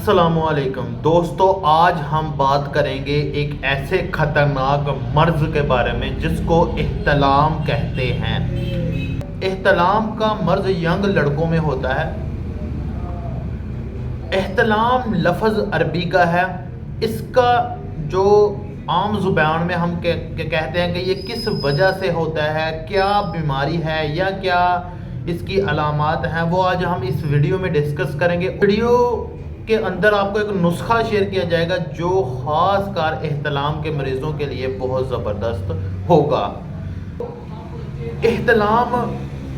السلام علیکم دوستو، آج ہم بات کریں گے ایک ایسے خطرناک مرض کے بارے میں جس کو احتلام کہتے ہیں۔ احتلام کا مرض ینگ لڑکوں میں ہوتا ہے۔ احتلام لفظ عربی کا ہے۔ اس کا جو عام زبان میں ہم کہتے ہیں کہ یہ کس وجہ سے ہوتا ہے، کیا بیماری ہے یا کیا اس کی علامات ہیں، وہ آج ہم اس ویڈیو میں ڈسکس کریں گے۔ ویڈیو کے اندر آپ کو ایک نسخہ شیئر کیا جائے گا جو خاص کر احتلام کے مریضوں کے لیے بہت زبردست ہوگا۔ احتلام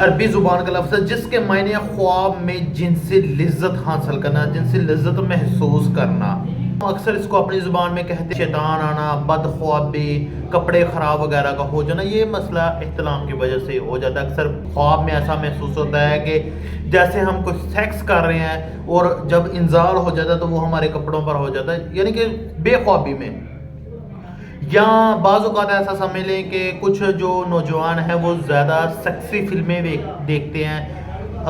عربی زبان کا لفظ ہے جس کے معنی خواب میں جنسی لذت حاصل کرنا، جنسی لذت محسوس کرنا۔ اکثر اس کو اپنی زبان میں کہتے ہیں شیطان آنا، بدخوابی، کپڑے خراب وغیرہ کا ہو جانا۔ یہ مسئلہ احتلام کی وجہ سے ہو جاتا ہے۔ اکثر خواب میں ایسا محسوس ہوتا ہے کہ جیسے ہم کچھ سیکس کر رہے ہیں اور جب انزال ہو جاتا ہے تو وہ ہمارے کپڑوں پر ہو جاتا ہے، یعنی کہ بے خوابی میں۔ یا بعض اوقات ایسا سمجھ لیں کہ کچھ جو نوجوان ہیں وہ زیادہ سیکسی فلمیں دیکھتے ہیں،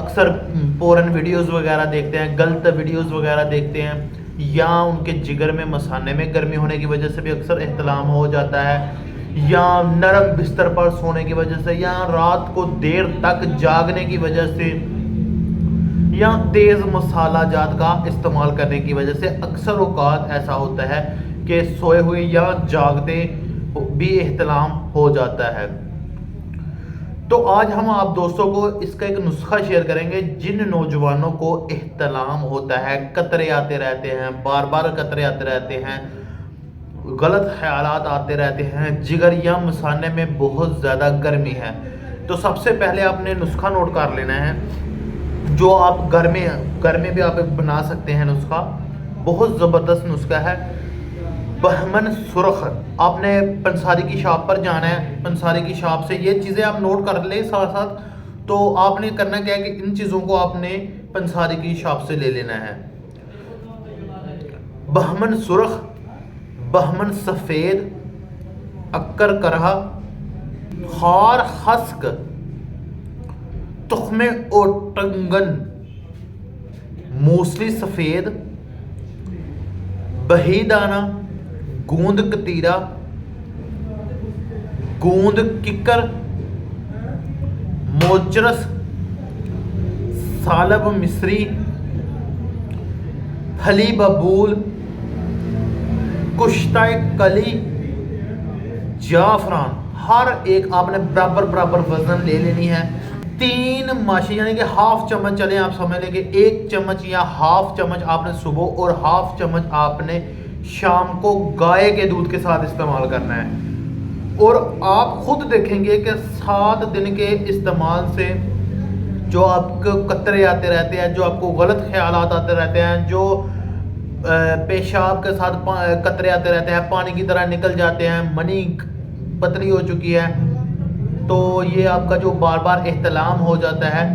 اکثر پورن ویڈیوز وغیرہ دیکھتے ہیں، غلط ویڈیوز وغیرہ دیکھتے ہیں، یا ان کے جگر میں مثانے میں گرمی ہونے کی وجہ سے بھی اکثر احتلام ہو جاتا ہے، یا نرم بستر پر سونے کی وجہ سے، یا رات کو دیر تک جاگنے کی وجہ سے، یا تیز مسالہ جات کا استعمال کرنے کی وجہ سے اکثر اوقات ایسا ہوتا ہے کہ سوئے ہوئے یا جاگتے بھی احتلام ہو جاتا ہے۔ تو آج ہم آپ دوستوں کو اس کا ایک نسخہ شیئر کریں گے جن نوجوانوں کو احتلام ہوتا ہے، قطرے آتے رہتے ہیں، بار بار قطرے آتے رہتے ہیں، غلط خیالات آتے رہتے ہیں، جگر یا مثانے میں بہت زیادہ گرمی ہے، تو سب سے پہلے آپ نے نسخہ نوٹ کر لینا ہے جو آپ گھر میں بھی آپ بنا سکتے ہیں۔ نسخہ بہت زبردست نسخہ ہے، بہمن سرخ۔ آپ نے پنساری کی شاپ پر جانا ہے، پنساری کی شاپ سے یہ چیزیں آپ نوٹ کر لیں ساتھ ساتھ۔ تو آپ نے کرنا کیا ہے کہ ان چیزوں کو آپ نے پنساری کی شاپ سے لے لینا ہے۔ بہمن سرخ، بہمن سفید، اکر کرہ، خار خسک، تخم اوٹنگن، موسلی سفید، بہی دانہ، گوند کتیرا، گوند ککر، موچرس، سالب مصری، پھلی ببول، کشتہ کلی، جعفران۔ ہر ایک آپ نے برابر وزن لے لینی ہے۔ 3 ماشی یعنی کہ ہاف چمچ، چلیں آپ سمجھ لیں کہ 1 چمچ یا ہاف چمچ آپ نے صبح اور ہاف چمچ آپ نے شام کو گائے کے دودھ کے ساتھ استعمال کرنا ہے۔ اور آپ خود دیکھیں گے کہ 7 دن کے استعمال سے جو آپ کو قطرے آتے رہتے ہیں، جو آپ کو غلط خیالات آتے رہتے ہیں، جو پیشاب کے ساتھ قطرے آتے رہتے ہیں، پانی کی طرح نکل جاتے ہیں، منی پتلی ہو چکی ہے، تو یہ آپ کا جو بار بار احتلام ہو جاتا ہے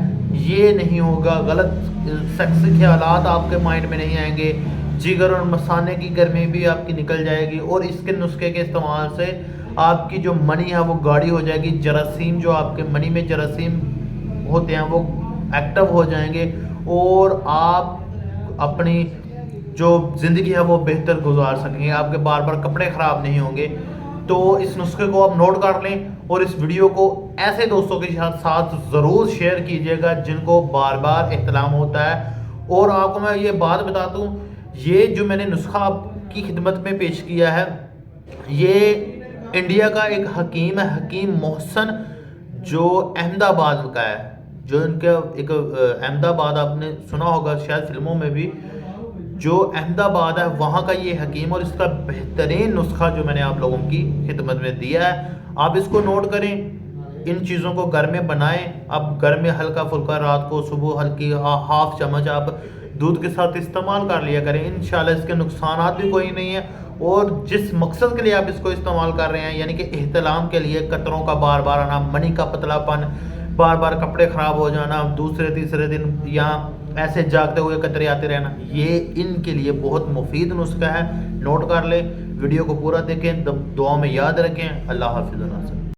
یہ نہیں ہوگا۔ غلط سیکسی خیالات آپ کے مائنڈ میں نہیں آئیں گے، جگر اور مثانے کی گرمی بھی آپ کی نکل جائے گی، اور اس کے نسخے کے استعمال سے آپ کی جو منی ہے وہ گاڑی ہو جائے گی، جراثیم جو آپ کے منی میں جراثیم ہوتے ہیں وہ ایکٹیو ہو جائیں گے، اور آپ اپنی جو زندگی ہے وہ بہتر گزار سکیں گے، آپ کے بار بار کپڑے خراب نہیں ہوں گے۔ تو اس نسخے کو آپ نوٹ کر لیں اور اس ویڈیو کو ایسے دوستوں کے ساتھ ضرور شیئر کیجیے گا جن کو بار بار احتلام ہوتا ہے۔ اور آپ کو میں یہ بات بتاتا ہوں، یہ جو میں نے نسخہ آپ کی خدمت میں پیش کیا ہے یہ انڈیا کا ایک حکیم ہے، حکیم محسن، جو احمد آباد کا ہے، جو ان کا ایک احمد آباد آپ نے سنا ہوگا شاید فلموں میں بھی، جو احمد آباد ہے وہاں کا یہ حکیم، اور اس کا بہترین نسخہ جو میں نے آپ لوگوں کی خدمت میں دیا ہے، آپ اس کو نوٹ کریں، ان چیزوں کو گھر میں بنائیں۔ اب گھر میں ہلکا پھلکا رات کو صبح ہلکی ہاف چمچ آپ دودھ کے ساتھ استعمال کر لیا کریں، انشاءاللہ اس کے نقصانات بھی کوئی نہیں ہے۔ اور جس مقصد کے لیے آپ اس کو استعمال کر رہے ہیں، یعنی کہ احتلام کے لیے، قطروں کا بار بار آنا، منی کا پتلا پن، بار بار کپڑے خراب ہو جانا، دوسرے تیسرے دن یا ایسے جاگتے ہوئے قطرے آتے رہنا، یہ ان کے لیے بہت مفید نسخہ ہے، نوٹ کر لیں۔ ویڈیو کو پورا دیکھیں، دعاؤں میں یاد رکھیں۔ اللہ حافظ۔